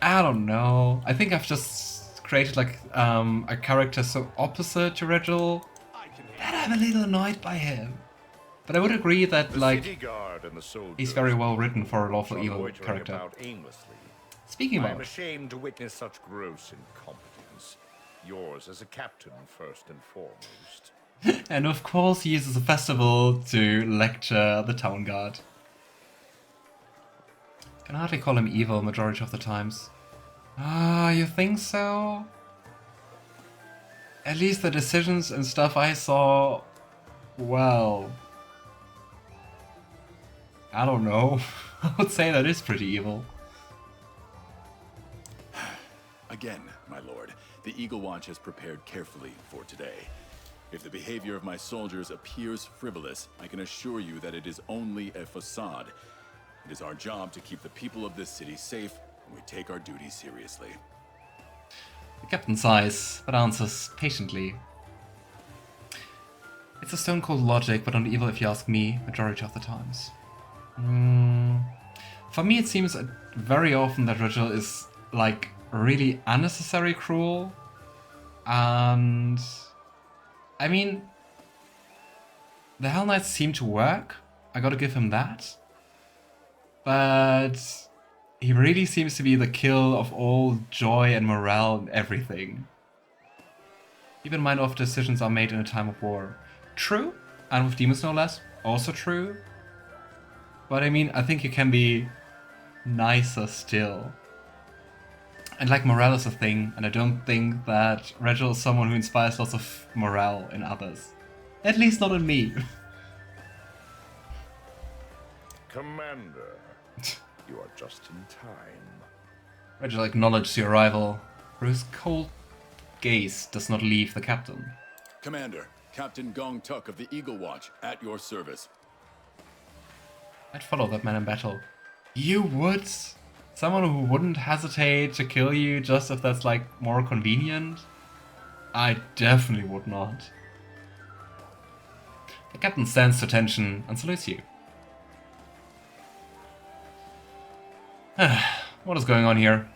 I don't know. I think I've just created like a character so opposite to Regill that I'm a little annoyed by him. But I would agree that like he's very well written for a lawful evil character. Speaking I am about, ashamed to witness such gross incompetence. Yours as a captain, first and foremost. and of course he uses a festival to lecture the town guard. Can hardly call him evil majority of the times. Ah, you think so? At least the decisions and stuff I saw, well, I don't know. I would say that is pretty evil. Again, my lord, the Eagle Watch has prepared carefully for today. If the behavior of my soldiers appears frivolous, I can assure you that it is only a facade. It is our job to keep the people of this city safe, and we take our duty seriously. The captain sighs, but answers patiently. It's a stone cold logic, but not evil if you ask me, majority of the times. For me it seems very often that Regill is, like, really unnecessary cruel. And I mean, the Hell Knights seem to work, I gotta give him that. But he really seems to be the kill of all joy and morale and everything. Keep in mind all decisions are made in a time of war. True, and with demons no less, also true. But I mean, I think you can be nicer still. And like morale is a thing, and I don't think that Regill is someone who inspires lots of morale in others. At least not in me. Commander, you are just in time. Regill acknowledges your arrival, for his cold gaze does not leave the captain. Commander, Captain Gong Tuk of the Eagle Watch, at your service. I'd follow that man in battle. You would? Someone who wouldn't hesitate to kill you just if that's like more convenient? I definitely would not. The captain stands to attention and salutes you. What is going on here?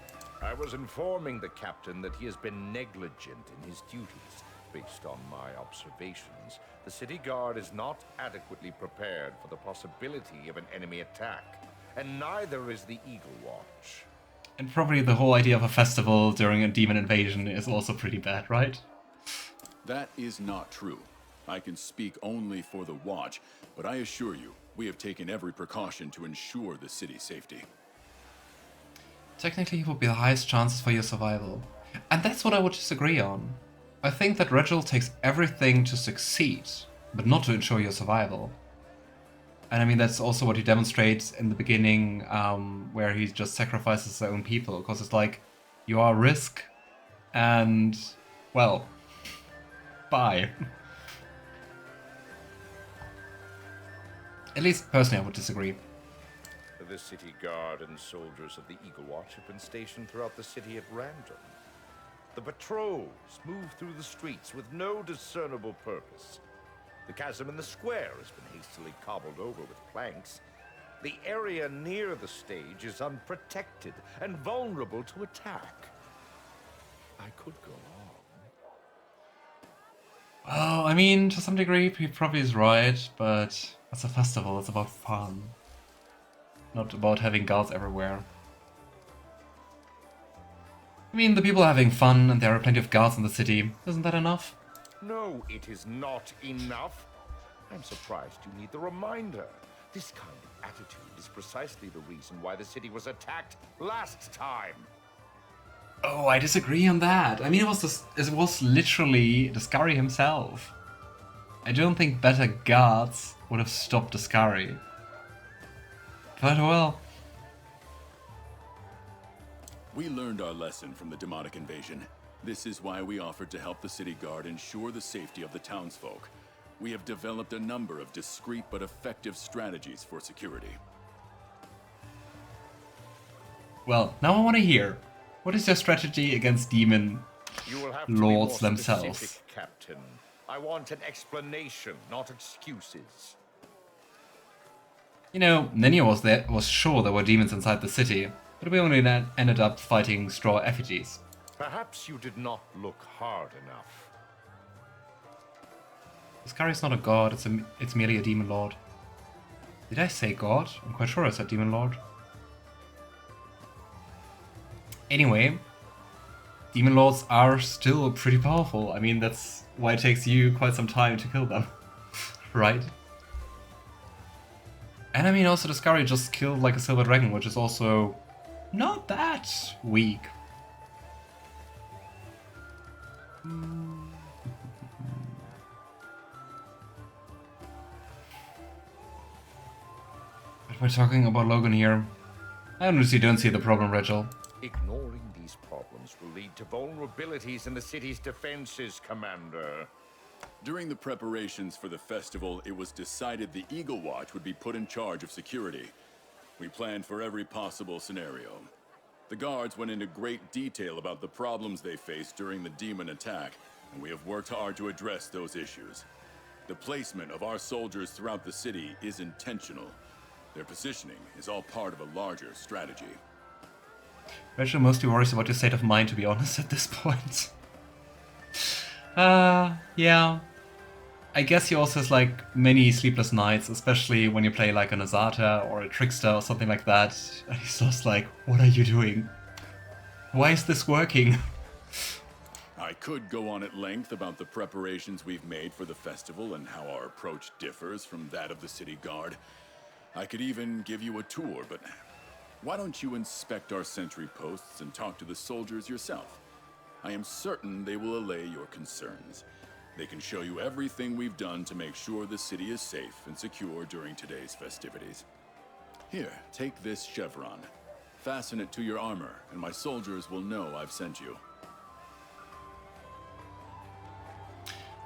I was informing the captain that he has been negligent in his duties. Based on my observations, the city guard is not adequately prepared for the possibility of an enemy attack, and neither is the Eagle Watch. And probably the whole idea of a festival during a demon invasion is also pretty bad, right? That is not true. I can speak only for the Watch, but I assure you, we have taken every precaution to ensure the city's safety. Technically, it would be the highest chances for your survival. And that's what I would disagree on. I think that Regill takes everything to succeed, but not to ensure your survival. And I mean, that's also what he demonstrates in the beginning, where he just sacrifices his own people, because it's like, you are risk, and, well, bye. At least, personally, I would disagree. The city guard and soldiers of the Eagle Watch have been stationed throughout the city at random. The patrols move through the streets with no discernible purpose. The chasm in the square has been hastily cobbled over with planks. The area near the stage is unprotected and vulnerable to attack. I could go on. Well, I mean, to some degree, he probably is right, but it's a festival, it's about fun. Not about having guards everywhere. I mean, the people are having fun, and there are plenty of guards in the city. Isn't that enough? No, it is not enough. I'm surprised you need the reminder. This kind of attitude is precisely the reason why the city was attacked last time. Oh, I disagree on that. I mean, it was literally Deskari himself. I don't think better guards would have stopped Deskari. But well. We learned our lesson from the demonic invasion. This is why we offered to help the city guard ensure the safety of the townsfolk. We have developed a number of discreet but effective strategies for security. Well, now I want to hear. What is your strategy against demon You will have to lords be more themselves? specific, Captain. I want an explanation, not excuses. You know, Nenio was sure there were demons inside the city. but we only ended up fighting straw effigies. Perhaps you did not look hard enough. Deskari is not a god, it's merely a demon lord. Did I say god? I'm quite sure I said demon lord. Anyway, demon lords are still pretty powerful. I mean, that's why it takes you quite some time to kill them, right? And I mean, also Deskari just killed like a silver dragon, which is also not that weak. But we're talking about Logan here. I honestly don't see the problem, Regill. Ignoring these problems will lead to vulnerabilities in the city's defenses, Commander. During the preparations for the festival, it was decided the Eagle Watch would be put in charge of security. We planned for every possible scenario. The guards went into great detail about the problems they faced during the demon attack, and we have worked hard to address those issues. The placement of our soldiers throughout the city is intentional. Their positioning is all part of a larger strategy. Regill mostly worries about your state of mind, to be honest, at this point. Yeah. I guess he also has like many sleepless nights, especially when you play like an Azata or a Trickster or something like that. And he's just like, what are you doing? Why is this working? I could go on at length about the preparations we've made for the festival and how our approach differs from that of the city guard. I could even give you a tour, but why don't you inspect our sentry posts and talk to the soldiers yourself? I am certain they will allay your concerns. They can show you everything we've done to make sure the city is safe and secure during today's festivities. Here, take this chevron. Fasten it to your armor, and my soldiers will know I've sent you.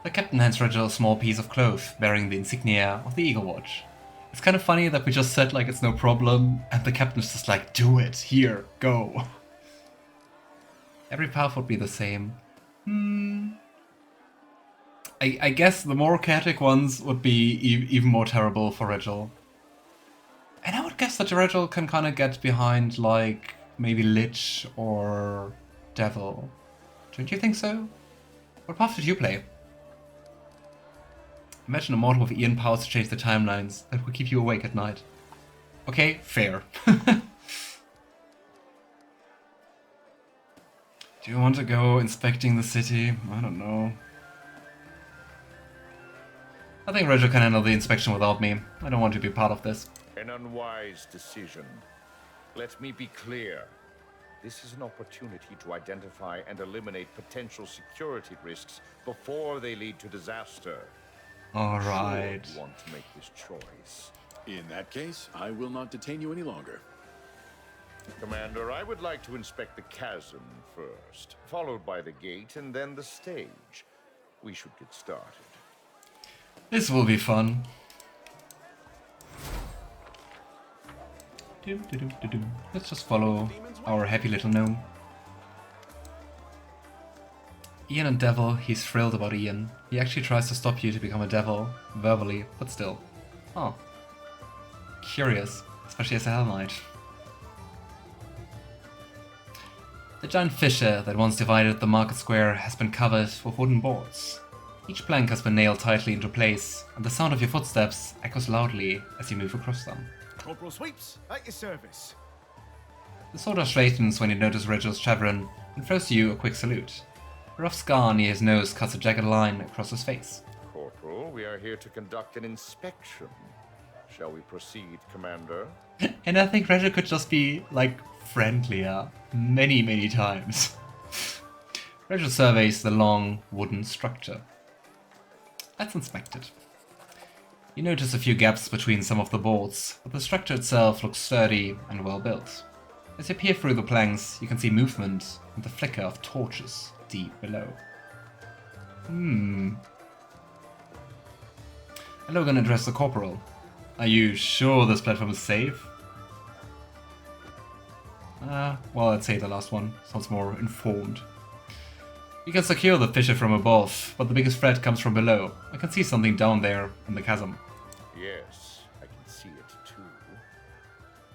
The captain hands Regill a small piece of cloth bearing the insignia of the Eagle Watch. It's kind of funny that we just said like it's no problem, and the captain's just like, do it, here, go. Every path would be the same. I guess the more chaotic ones would be even more terrible for Regill. And I would guess that Regill can kind of get behind like maybe Lich or Devil. Don't you think so? What path did you play? Imagine a mortal with Ian powers to change the timelines. That would keep you awake at night. Okay, fair. Do you want to go inspecting the city? I don't know. I think Regill can handle the inspection without me. I don't want to be part of this. An unwise decision. Let me be clear. This is an opportunity to identify and eliminate potential security risks before they lead to disaster. Alright. Sure, you want to make this choice. In that case, I will not detain you any longer. Commander, I would like to inspect the chasm first, followed by the gate and then the stage. We should get started. This will be fun. Let's just follow our happy little gnome. Ian and Devil, he's thrilled about Ian. He actually tries to stop you to become a devil, verbally, but still. Oh. Curious, especially as a Hell Knight. The giant fissure that once divided the market square has been covered with wooden boards. Each plank has been nailed tightly into place, and the sound of your footsteps echoes loudly as you move across them. Corporal Sweeps, at your service. The soldier straightens when he notices Regill's chevron and throws you a quick salute. A rough scar near his nose cuts a jagged line across his face. Corporal, we are here to conduct an inspection. Shall we proceed, Commander? And I think Regill could just be, like, friendlier many times. Regill surveys the long, wooden structure. Let's inspect it. You notice a few gaps between some of the boards, but the structure itself looks sturdy and well built. As you peer through the planks, you can see movement and the flicker of torches deep below. Logan addressed the corporal. Are you sure this platform is safe? Well, I'd say the last one. Sounds more informed. You can secure the fissure from above, but the biggest threat comes from below. I can see something down there in the chasm. Yes, I can see it too.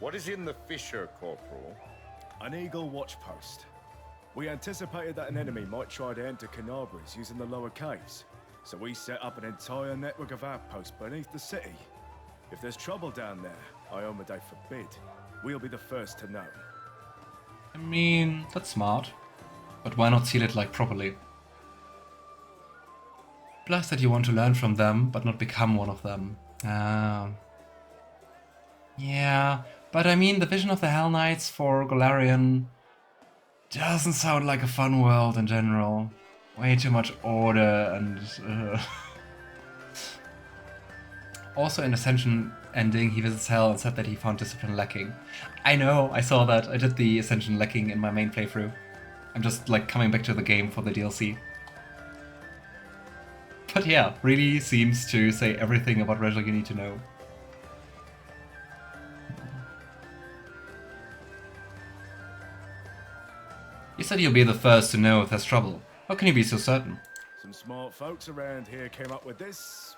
What is in the fissure, Corporal? An Eagle watch post. We anticipated that an enemy might try to enter Kenabres using the lower caves, so we set up an entire network of outposts beneath the city. If there's trouble down there, Iomedae forbid, we'll be the first to know. I mean, that's smart. But why not seal it like properly? Plus that you want to learn from them, but not become one of them. Yeah, but I mean, the vision of the Hell Knights for Golarion doesn't sound like a fun world in general. Way too much order and... Also in Ascension ending, he visits Hell and said that he found discipline lacking. I know, I saw that. I did the Ascension lacking in my main playthrough. I'm just like coming back to the game for the DLC. But yeah, really seems to say everything about Regill you need to know. You said you'll be the first to know if there's trouble. How can you be so certain? Some smart folks around here came up with this,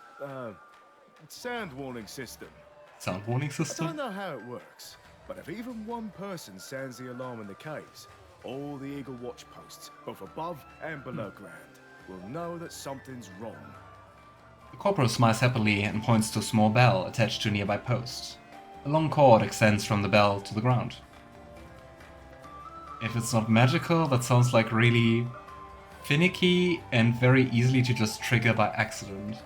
sound warning system. Sound warning I system? don't know how it works, but if even one person sounds the alarm in the caves, all the Eagle watch posts, both above and below ground, will know that something's wrong. The corporal smiles happily and points to a small bell attached to a nearby post. A long cord extends from the bell to the ground. If it's not magical, that sounds like really finicky and very easily to just trigger by accident.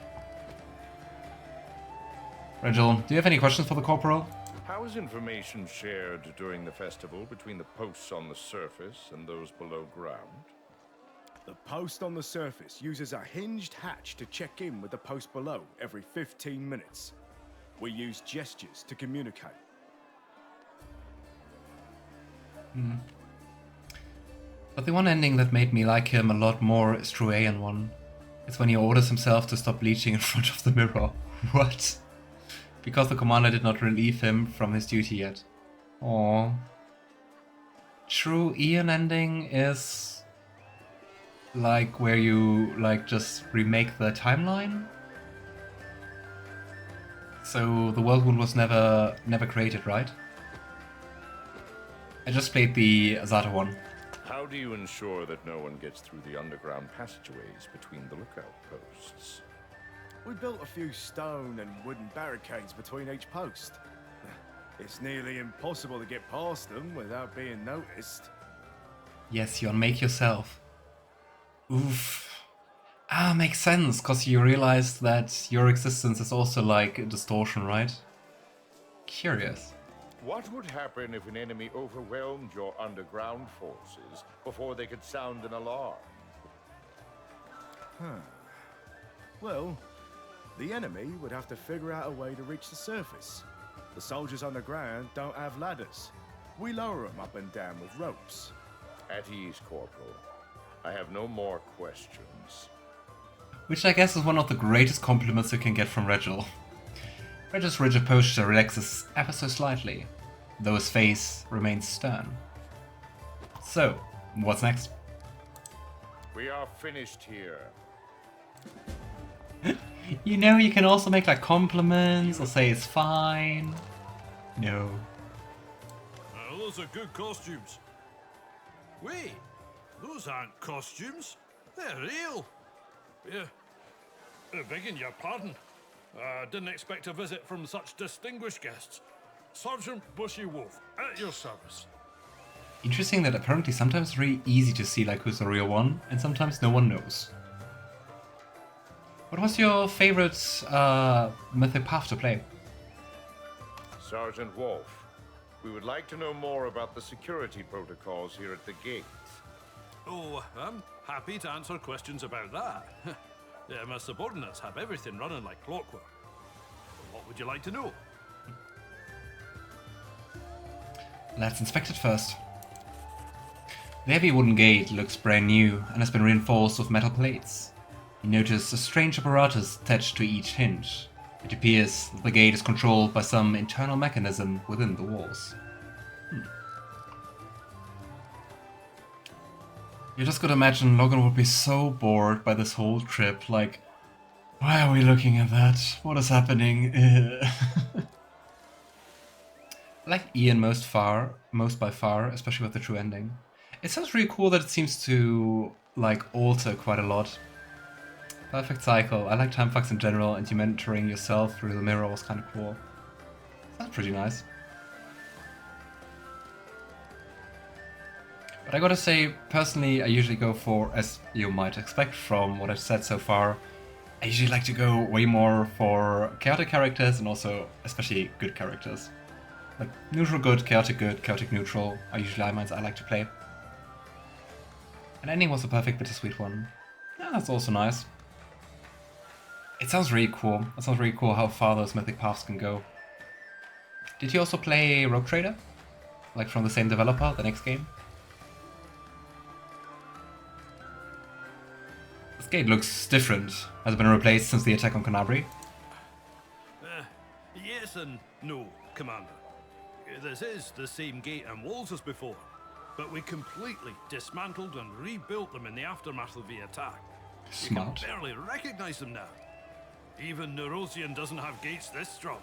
Regill, do you have any questions for the corporal? How is information shared during the festival between the posts on the surface and those below ground? The post on the surface uses a hinged hatch to check in with the post below every 15 minutes. We use gestures to communicate. But the one ending that made me like him a lot more is Truean one. It's when he orders himself to stop bleaching in front of the mirror. What? Because the commander did not relieve him from his duty yet. Aww. True Ian ending is like where you like just remake the timeline. So the Worldwound was never created, right? I just played the Azata one. How do you ensure that no one gets through the underground passageways between the lookout posts? We built a few stone and wooden barricades between each post. It's nearly impossible to get past them without being noticed. Yes, you unmake yourself. Oof. Ah, makes sense, cause you realize that your existence is also like a distortion, right? Curious. What would happen if an enemy overwhelmed your underground forces before they could sound an alarm? Well, the enemy would have to figure out a way to reach the surface. The soldiers on the ground don't have ladders. We lower them up and down with ropes. At ease, Corporal. I have no more questions. Which I guess is one of the greatest compliments you can get from Regill. Regill's rigid posture relaxes ever so slightly, though his face remains stern. So, what's next? We are finished here. You know, you can also make like compliments or say it's fine. No. Those are good costumes. Wait, those aren't costumes. They're real. Yeah. Begging your pardon. Didn't expect a visit from such distinguished guests. Sergeant Bushy Wolf, at your service. Interesting that apparently sometimes it's really easy to see like who's the real one, and sometimes no one knows. What was your favorite mythic path to play? Sergeant Wolf, we would like to know more about the security protocols here at the gate. Oh, I'm happy to answer questions about that. Yeah, my subordinates have everything running like clockwork. What would you like to know? Let's inspect it first. The heavy wooden gate looks brand new and has been reinforced with metal plates. You notice a strange apparatus attached to each hinge. It appears that the gate is controlled by some internal mechanism within the walls. You just gotta imagine Logan would be so bored by this whole trip, like, why are we looking at that? What is happening? like Ian most by far, especially with the true ending. It sounds really cool that it seems to like alter quite a lot. Perfect cycle. I like time fucks in general, and you mentoring yourself through the mirror was kind of cool. That's pretty nice. But I gotta say, personally, I usually go for, as you might expect from what I've said so far, I usually like to go way more for chaotic characters and also especially good characters. Like neutral good, chaotic neutral are usually elements I like to play. And ending was a perfect bittersweet one. Yeah, that's also nice. It sounds really cool. It sounds really cool how far those mythic paths can go. Did you also play Rogue Trader? Like from the same developer, the next game? This gate looks different. Has it been replaced since the attack on Kenabres? Yes and no, Commander. This is the same gate and walls as before, but we completely dismantled and rebuilt them in the aftermath of the attack. Smart. You can barely recognize them now. Even Nerosian doesn't have gates this strong.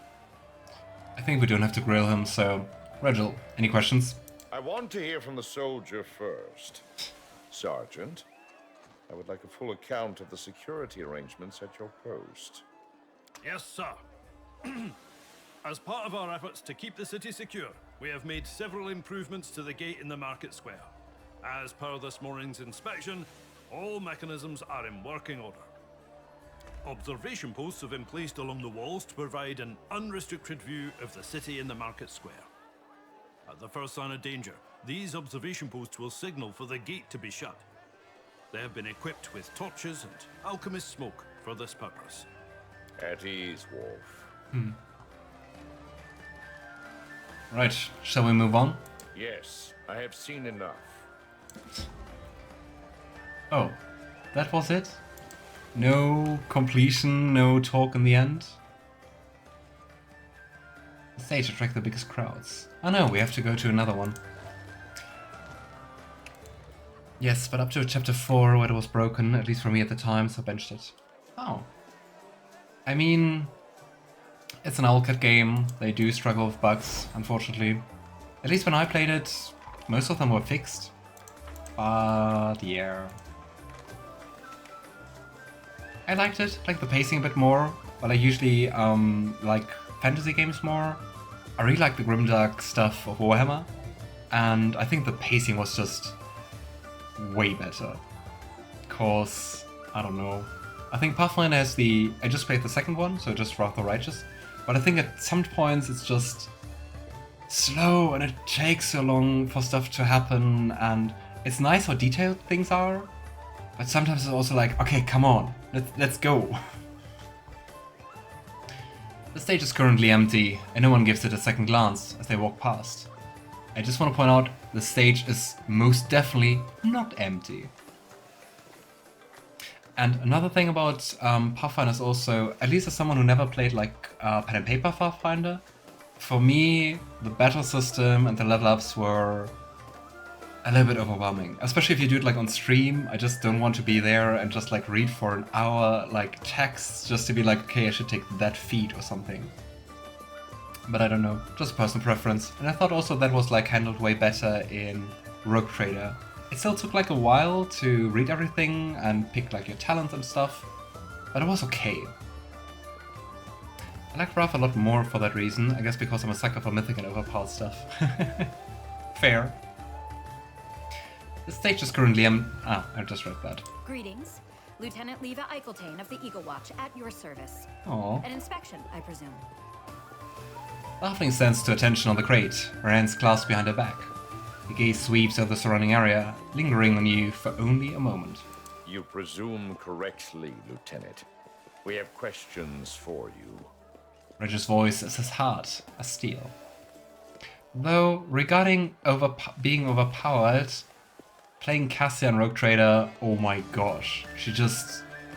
I think we don't have to grill him, so... Regill, any questions? I want to hear from the soldier first. Sergeant, I would like a full account of the security arrangements at your post. Yes, sir. As part of our efforts to keep the city secure, we have made several improvements to the gate in the market square. As per this morning's inspection, all mechanisms are in working order. Observation posts have been placed along the walls to provide an unrestricted view of the city in the market square. At the first sign of danger, these observation posts will signal for the gate to be shut. They have been equipped with torches and alchemist smoke for this purpose. At ease, Wolf. Right, shall we move on? Yes, I have seen enough. Oh, that was it? No completion, no talk in the end? The stage attract the biggest crowds. Oh no, we have to go to another one. Yes, but up to chapter 4 where it was broken, at least for me at the time, so I benched it. Oh. I mean, it's an Owlcat game, they do struggle with bugs, unfortunately. At least when I played it, most of them were fixed. But yeah. I liked it, like the pacing a bit more, but I usually like fantasy games more. I really like the grimdark stuff of Warhammer, and I think the pacing was just way better. Cause, I don't know. I think Pathfinder has I just played the second one, so just Wrath of Righteous, but I think at some points it's just slow and it takes so long for stuff to happen, and it's nice how detailed things are, but sometimes it's also like, okay, come on, let's go. The stage is currently empty, and no one gives it a second glance as they walk past. I just want to point out, the stage is most definitely not empty. And another thing about Pathfinder is also, at least as someone who never played like pen and paper Pathfinder, for me, the battle system and the level ups were a little bit overwhelming. Especially if you do it like on stream, I just don't want to be there and just like read for an hour like text just to be like, okay, I should take that feat or something. But I don't know, just personal preference. And I thought also that was like handled way better in Rogue Trader. It still took like a while to read everything and pick like your talents and stuff, but it was okay. I like Wrath a lot more for that reason, I guess because I'm a sucker for mythic and overpowered stuff. Fair. The stage is currently I just read that. Greetings. Lieutenant Leva Eicheltane of the Eagle Watch at your service. Aww. An inspection, I presume. The halfling stands to attention on the crate, her hands clasped behind her back. The gaze sweeps over the surrounding area, lingering on you for only a moment. You presume correctly, Lieutenant. We have questions for you. Regill's voice is as hard as steel. Though, regarding being overpowered, playing Cassia and Rogue Trader, oh my gosh.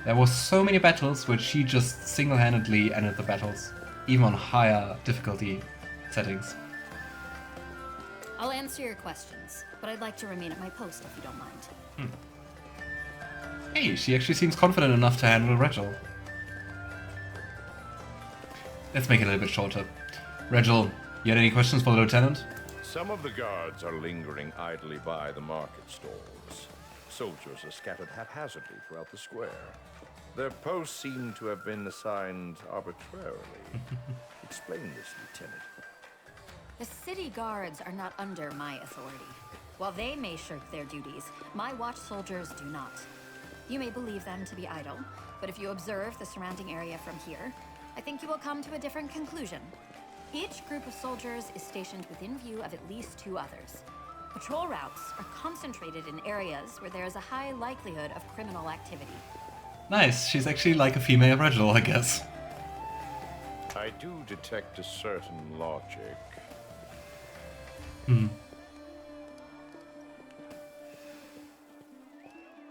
There was so many battles which she just single-handedly ended the battles, even on higher difficulty settings. I'll answer your questions, but I'd like to remain at my post if you don't mind. Hey, she actually seems confident enough to handle Regill. Let's make it a little bit shorter. Regill, You had any questions for the lieutenant? Some of the guards are lingering idly by the market stalls. Soldiers are scattered haphazardly throughout the square. Their posts seem to have been assigned arbitrarily. Explain this, Lieutenant. The city guards are not under my authority. While they may shirk their duties, my watch soldiers do not. You may believe them to be idle, but if you observe the surrounding area from here, I think you will come to a different conclusion. Each group of soldiers is stationed within view of at least 2 others. Patrol routes are concentrated in areas where there is a high likelihood of criminal activity. Nice, she's actually like a female Regill, I guess. I do detect a certain logic.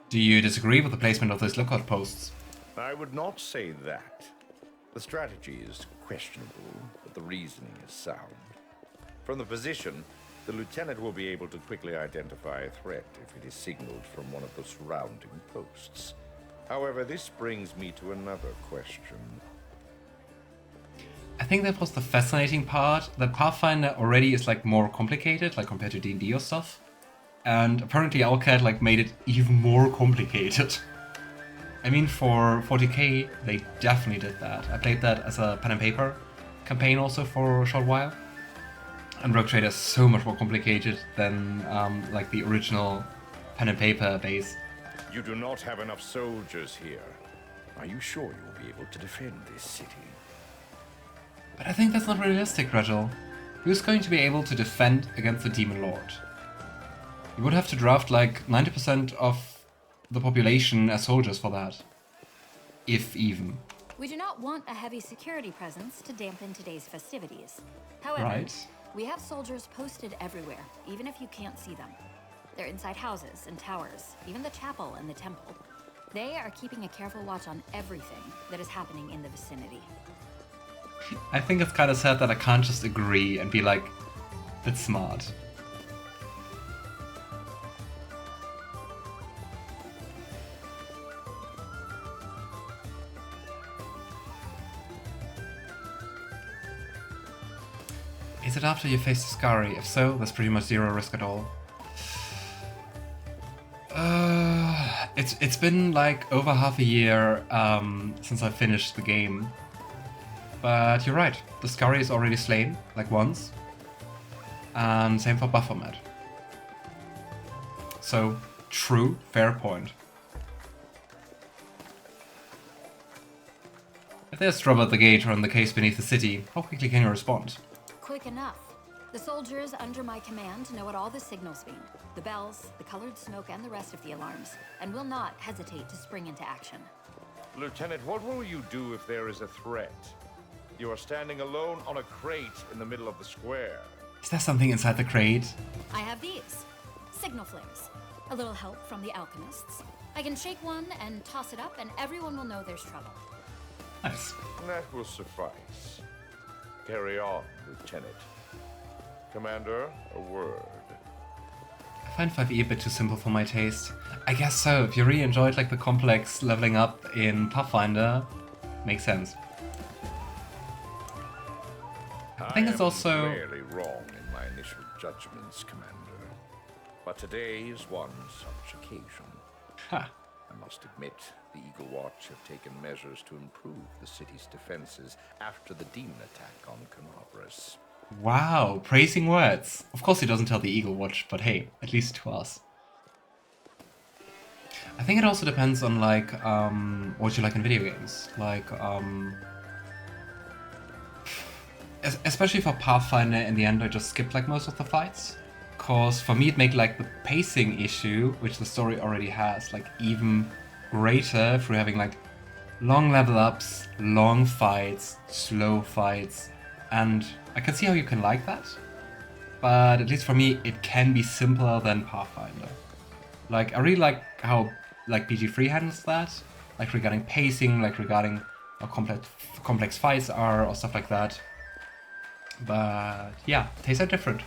Do you disagree with the placement of those lookout posts? I would not say that. The strategy is questionable, but the reasoning is sound. From the position, the lieutenant will be able to quickly identify a threat if it is signaled from one of the surrounding posts. However, this brings me to another question. I think that was the fascinating part, that Pathfinder already is like more complicated, like compared to D&D or stuff. And apparently Owlcat like made it even more complicated. I mean, for 40k, they definitely did that. I played that as a pen and paper campaign also for a short while. And Rogue Trader is so much more complicated than like the original pen and paper base. You do not have enough soldiers here. Are you sure you will be able to defend this city? But I think that's not realistic, Regill. Who's going to be able to defend against the Demon Lord? You would have to draft like 90% of the population as soldiers for that. If even. We do not want a heavy security presence to dampen today's festivities. However, Right. we have soldiers posted everywhere, even if you can't see them. They're inside houses and towers, even the chapel and the temple. They are keeping a careful watch on everything that is happening in the vicinity. I think it's kind of sad that I can't just agree and be like, that's smart. Is it after you face Deskari? If so, there's pretty much 0 risk at all. It's been like over half a year since I finished the game. But you're right, Deskari is already slain, like once. And same for Baphomet. So, true, fair point. If there's trouble at the gate or in the case beneath the city, how quickly can you respond? Quick enough. The soldiers under my command know what all the signals mean. The bells, the colored smoke, and the rest of the alarms, and will not hesitate to spring into action. Lieutenant, what will you do if there is a threat? You are standing alone on a crate in the middle of the square. Is there something inside the crate? I have these. Signal flares. A little help from the alchemists. I can shake one and toss it up, and everyone will know there's trouble. Nice. That will suffice. Carry on, Lieutenant. Commander, a word. I find 5e a bit too simple for my taste. I guess so, if you really enjoyed like the complex leveling up in Pathfinder, makes sense. I think it's also... rarely wrong in my initial judgments, Commander. But today is one such occasion. Ha. I must admit, the Eagle Watch have taken measures to improve the city's defenses after the demon attack on Kenabres. Wow, praising words. Of course he doesn't tell the Eagle Watch, but hey, at least to us. I think it also depends on like what you like in video games. Like especially for Pathfinder, in the end I just skipped like most of the fights. Cause for me it made like the pacing issue, which the story already has, like even greater through having like long level ups, long fights, slow fights, and I can see how you can like that, but at least for me it can be simpler than Pathfinder. Like I really like how like PG3 handles that, like regarding pacing, like regarding how complex fights are or stuff like that. But yeah, tastes are different.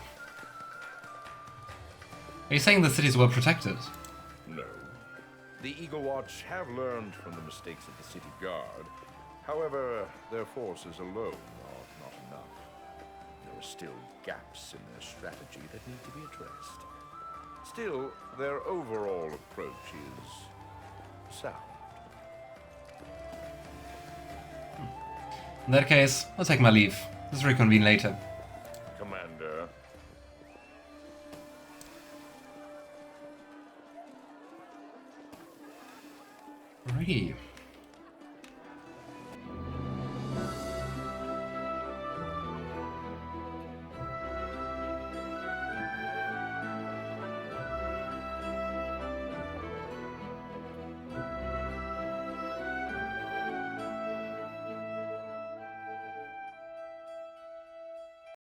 Are you saying the city is well protected? No. The Eagle Watch have learned from the mistakes of the city guard. However, their forces alone are not enough. are still gaps in their strategy that need to be addressed. Still, their overall approach is sound. In that case, I'll take my leave. Let's reconvene later. Commander. Alrighty.